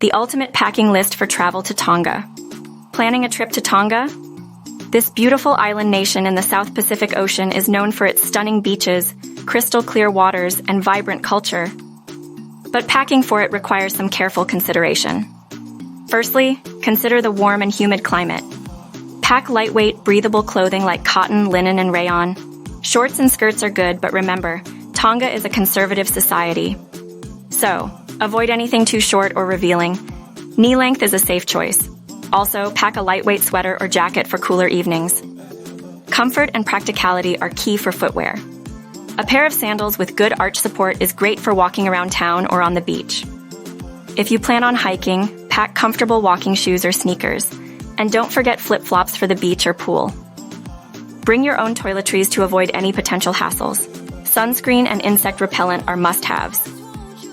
the ultimate packing list for travel to Tonga. Planning a trip to Tonga? This beautiful island nation in the South Pacific Ocean is known for its stunning beaches, crystal clear waters, and vibrant culture. But packing for it requires some careful consideration. Firstly, consider the warm and humid climate. Pack lightweight, breathable clothing like cotton, linen, and rayon. Shorts and skirts are good, but remember, Tonga is a conservative society. So, avoid anything too short or revealing. Knee length is a safe choice. Also, pack a lightweight sweater or jacket for cooler evenings. Comfort and practicality are key for footwear. A pair of sandals with good arch support is great for walking around town or on the beach. If you plan on hiking, pack comfortable walking shoes or sneakers. And don't forget flip-flops for the beach or pool. Bring your own toiletries to avoid any potential hassles. Sunscreen and insect repellent are must-haves.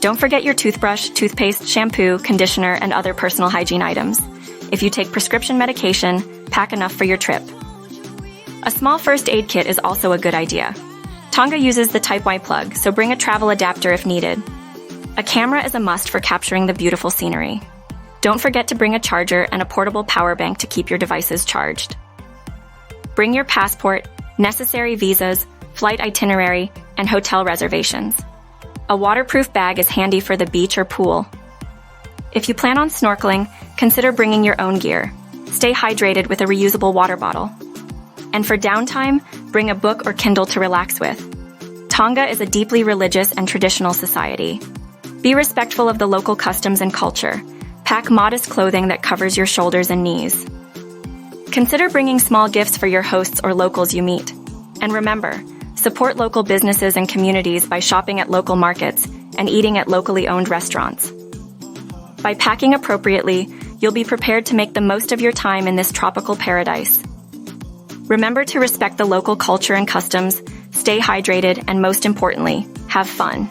Don't forget your toothbrush, toothpaste, shampoo, conditioner, and other personal hygiene items. If you take prescription medication, pack enough for your trip. A small first aid kit is also a good idea. Tonga uses the Type Y plug, so bring a travel adapter if needed. A camera is a must for capturing the beautiful scenery. Don't forget to bring a charger and a portable power bank to keep your devices charged. Bring your passport, necessary visas, flight itinerary, and hotel reservations. A waterproof bag is handy for the beach or pool. If you plan on snorkeling, consider bringing your own gear. Stay hydrated with a reusable water bottle. And for downtime, bring a book or Kindle to relax with. Tonga is a deeply religious and traditional society. Be respectful of the local customs and culture. Pack modest clothing that covers your shoulders and knees. Consider bringing small gifts for your hosts or locals you meet. And remember, support local businesses and communities by shopping at local markets and eating at locally owned restaurants. By packing appropriately, you'll be prepared to make the most of your time in this tropical paradise. Remember to respect the local culture and customs, stay hydrated, and most importantly, have fun.